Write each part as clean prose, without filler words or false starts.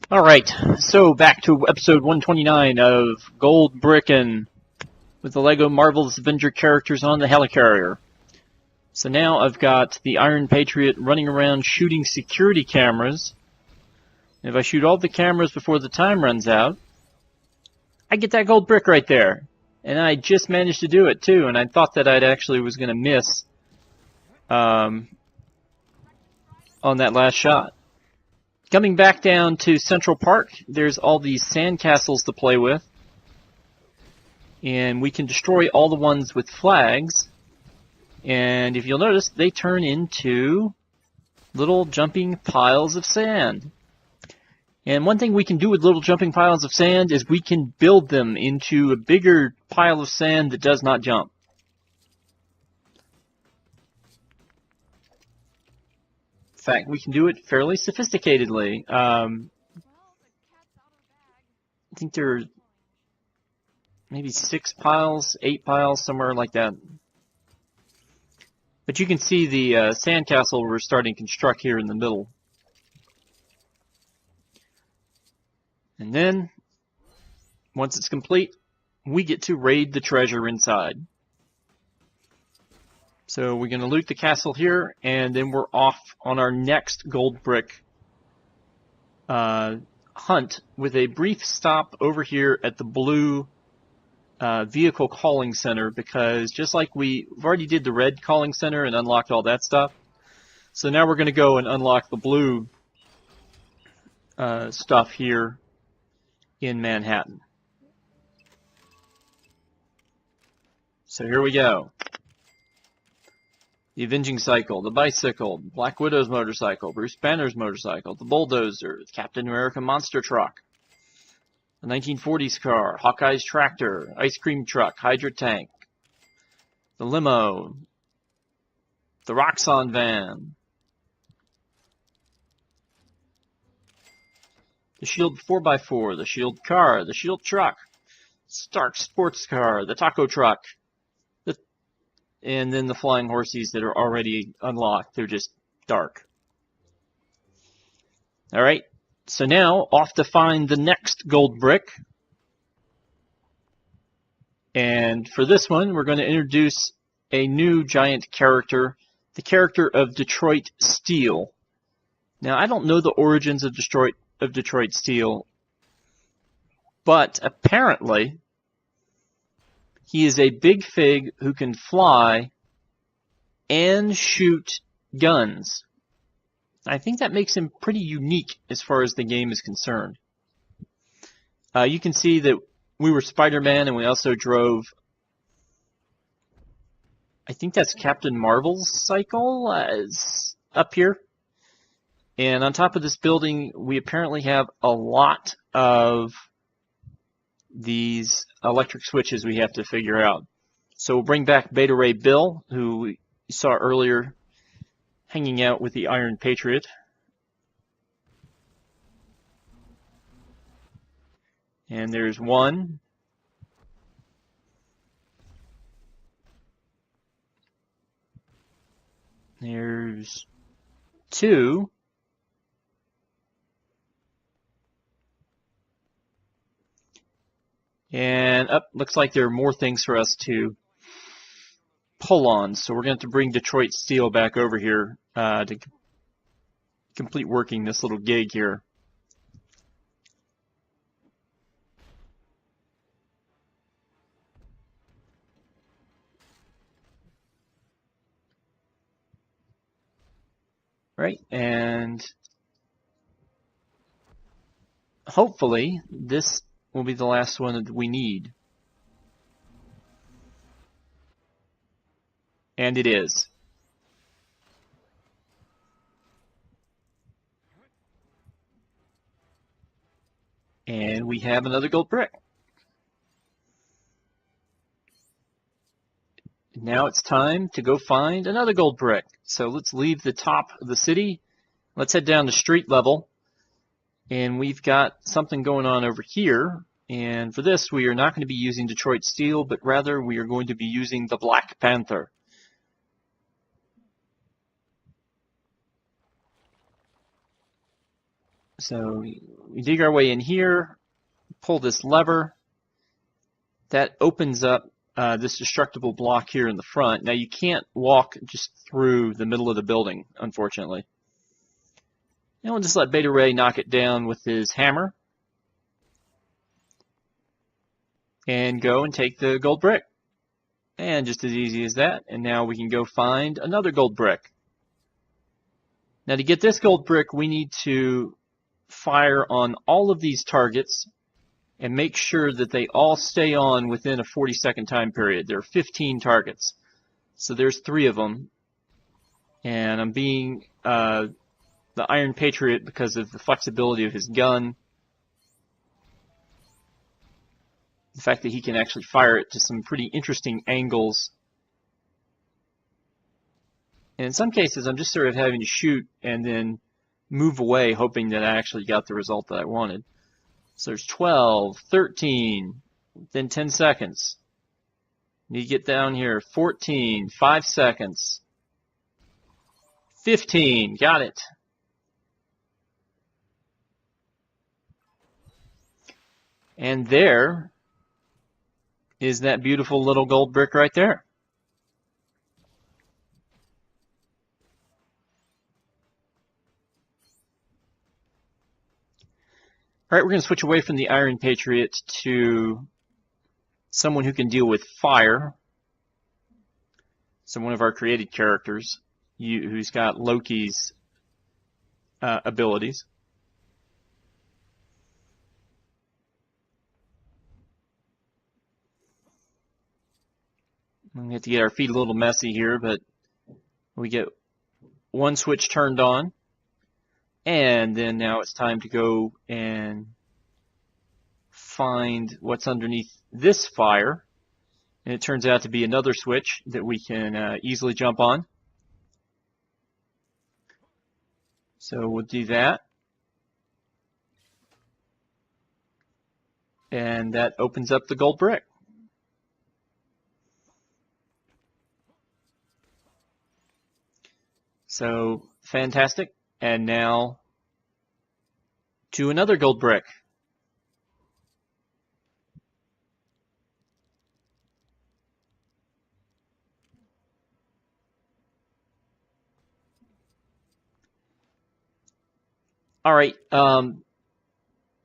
Alright, so back to episode 129 of Gold Brickin' with the LEGO Marvel's Avenger characters on the helicarrier. So now I've got the Iron Patriot running around shooting security cameras. And if I shoot all the cameras before the time runs out, I get that gold brick right there. And I just managed to do it too, and I thought that I actually was going to miss on that last shot. Coming back down to Central Park, there's all these sandcastles to play with. And we can destroy all the ones with flags. And if you'll notice, they turn into little jumping piles of sand. And one thing we can do with little jumping piles of sand is we can build them into a bigger pile of sand that does not jump. In fact, we can do it fairly sophisticatedly. I think there are maybe 6 piles, 8 piles, somewhere like that. But you can see the sandcastle we're starting to construct here in the middle. And then, once it's complete, we get to raid the treasure inside. So we're going to loot the castle here, and then we're off on our next gold brick hunt with a brief stop over here at the blue vehicle calling center, because just like we've already did the red calling center and unlocked all that stuff, so now we're going to go and unlock the blue stuff here in Manhattan. So here we go. The Avenging Cycle, the Bicycle, Black Widow's motorcycle, Bruce Banner's motorcycle, the Bulldozer, the Captain America monster truck, the 1940s car, Hawkeye's tractor, ice cream truck, Hydra tank, the limo, the Roxxon van, the Shield 4x4, the Shield car, the Shield truck, Stark sports car, the taco truck, and then the flying horses that are already unlocked. They're just dark. Alright, so now off to find the next gold brick. And for this one, we're going to introduce a new giant character, the character of Detroit Steel. Now, I don't know the origins of Detroit Steel, but apparently he is a big fig who can fly and shoot guns. I think that makes him pretty unique as far as the game is concerned. You can see that we were Spider-Man, and we also drove, I think that's Captain Marvel's cycle up here. And on top of this building, we apparently have a lot of these electric switches we have to figure out. So we'll bring back Beta Ray Bill, who we saw earlier hanging out with the Iron Patriot. And there's one. There's 2. And looks like there are more things for us to pull on. So we're going to have to bring Detroit Steel back over here to complete working this little gig here. Right, and hopefully this will be the last one that we need. And it is. And we have another gold brick. Now it's time to go find another gold brick. So let's leave the top of the city. Let's head down to street level. And we've got something going on over here. And for this, we are not going to be using Detroit Steel, but rather we are going to be using the Black Panther. So we dig our way in here, pull this lever. That opens up this destructible block here in the front. Now you can't walk just through the middle of the building, unfortunately. And we'll just let Beta Ray knock it down with his hammer. And go and take the gold brick. And just as easy as that. And now we can go find another gold brick. Now to get this gold brick, we need to fire on all of these targets and make sure that they all stay on within a 40-second time period. There are 15 targets. So there's 3 of them. And I'm being the Iron Patriot because of the flexibility of his gun. The fact that he can actually fire it to some pretty interesting angles. And in some cases, I'm just sort of having to shoot and then move away, hoping that I actually got the result that I wanted. So there's 12, 13, then 10 seconds. Need to get down here. 14, 5 seconds. 15, got it. And there is that beautiful little gold brick right there. All right, we're going to switch away from the Iron Patriot to someone who can deal with fire. So one of our created characters who's got Loki's abilities. We have to get our feet a little messy here, but we get one switch turned on. And then now it's time to go and find what's underneath this fire. And it turns out to be another switch that we can easily jump on. So we'll do that. And that opens up the gold brick. So fantastic. And now to another gold brick. All right,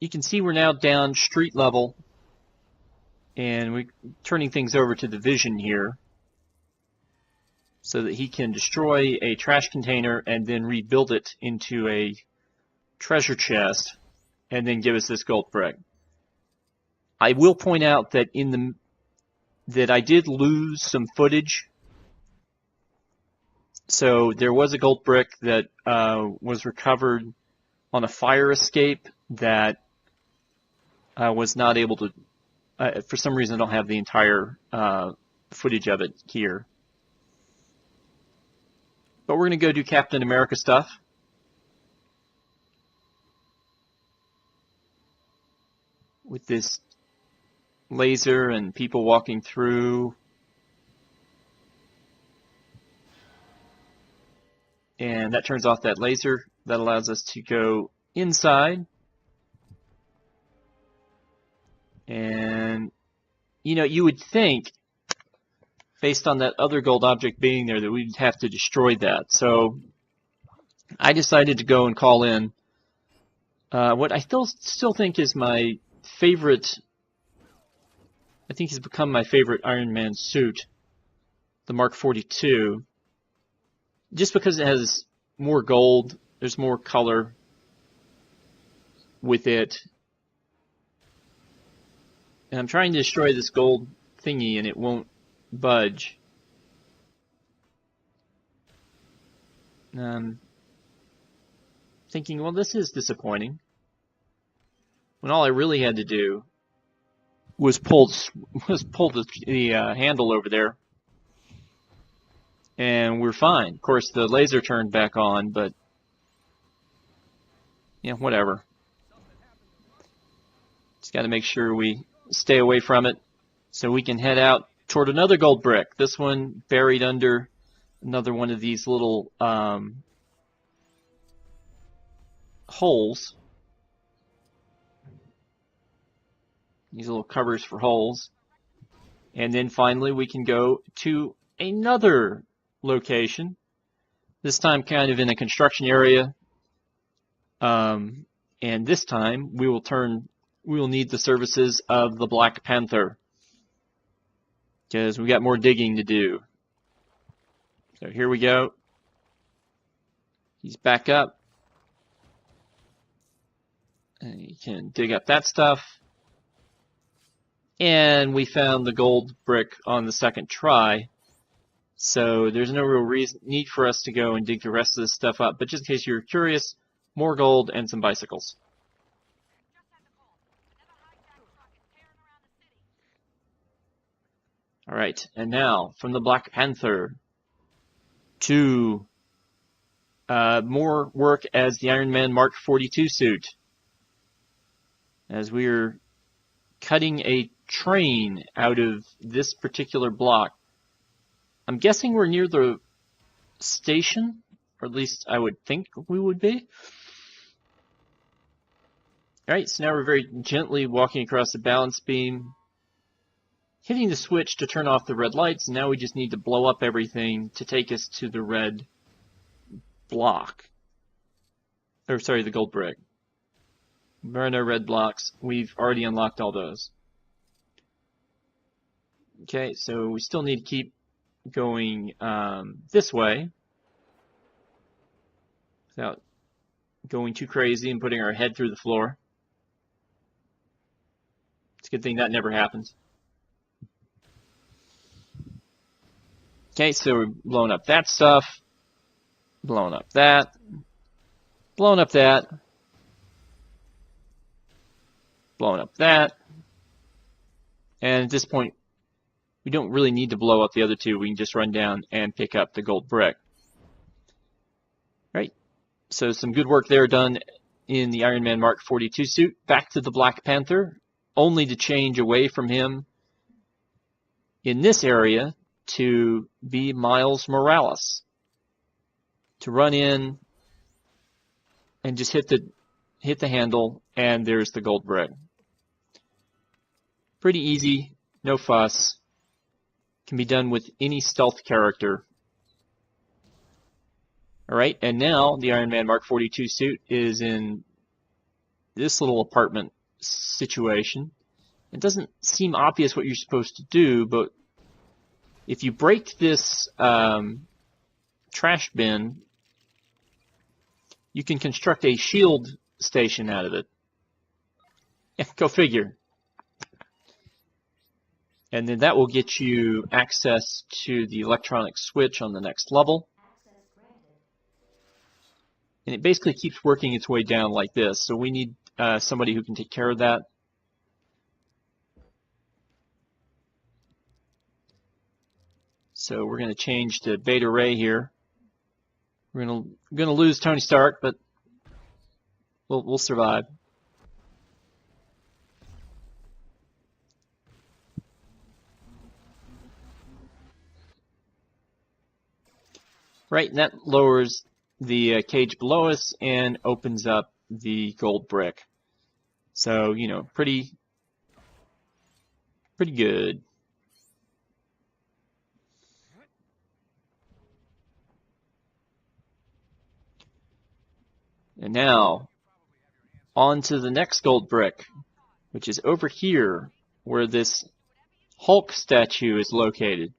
you can see we're now down street level, and we're turning things over to the Vision here so that he can destroy a trash container and then rebuild it into a treasure chest and then give us this gold brick. I will point out that that I did lose some footage. So there was a gold brick that was recovered on a fire escape that I was not able to, for some reason I don't have the entire footage of it here. But we're going to go do Captain America stuff. With this laser and people walking through. And that turns off that laser. That allows us to go inside. And, you know, you would think, based on that other gold object being there, that we'd have to destroy that. So I decided to go and call in what I still think is my favorite, I think has become my favorite Iron Man suit, the Mark 42, just because it has more gold, there's more color with it. And I'm trying to destroy this gold thingy and it won't budge. Thinking, well, this is disappointing. When all I really had to do was pull the handle over there, and we're fine. Of course, the laser turned back on, but yeah, whatever. Just got to make sure we stay away from it so we can head out toward another gold brick. This one buried under another one of these little holes. These little covers for holes. And then finally we can go to another location, this time kind of in a construction area. And this time we will need the services of the Black Panther, because we got more digging to do. So here we go. He's back up. And you can dig up that stuff. And we found the gold brick on the second try. So there's no real need for us to go and dig the rest of this stuff up. But just in case you're curious, more gold and some bicycles. Alright, and now from the Black Panther to more work as the Iron Man Mark 42 suit. As we're cutting a train out of this particular block. I'm guessing we're near the station, or at least I would think we would be. Alright, so now we're very gently walking across the balance beam, hitting the switch to turn off the red lights, and now we just need to blow up everything to take us to the red block. Or sorry, the gold brick. There are no red blocks. We've already unlocked all those. Okay, so we still need to keep going this way without going too crazy and putting our head through the floor. It's a good thing that never happens. Okay, so we're blowing up that stuff, blowing up that, blowing up that, blowing up that, and at this point we don't really need to blow up the other two. We can just run down and pick up the gold brick. Right, so some good work there done in the Iron Man Mark 42 suit. Back to the Black Panther, only to change away from him in this area to be Miles Morales, to run in and just hit the handle, and there's the gold brick. Pretty easy, no fuss. Can be done with any stealth character. Alright, and now the Iron Man Mark 42 suit is in this little apartment situation. It doesn't seem obvious what you're supposed to do, but if you break this trash bin, you can construct a shield station out of it. Yeah, go figure. And then that will get you access to the electronic switch on the next level. And it basically keeps working its way down like this. So we need somebody who can take care of that. So we're going to change to Beta Ray here. We're going to lose Tony Stark, but we'll survive. Right, and that lowers the cage below us and opens up the gold brick. So, you know, pretty good. And now, on to the next gold brick, which is over here, where this Hulk statue is located.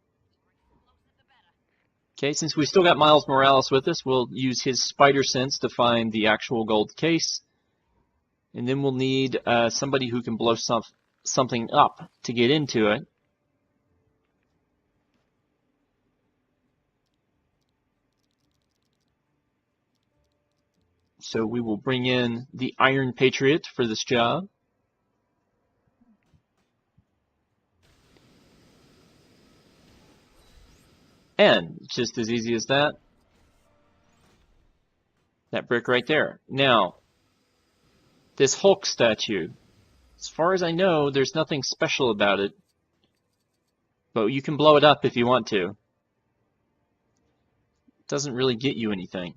Okay, since we still got Miles Morales with us, we'll use his spider sense to find the actual gold case. And then we'll need somebody who can blow something up to get into it. So we will bring in the Iron Patriot for this job. And just as easy as that. That brick right there. Now, this Hulk statue, as far as I know, there's nothing special about it. But you can blow it up if you want to. It doesn't really get you anything.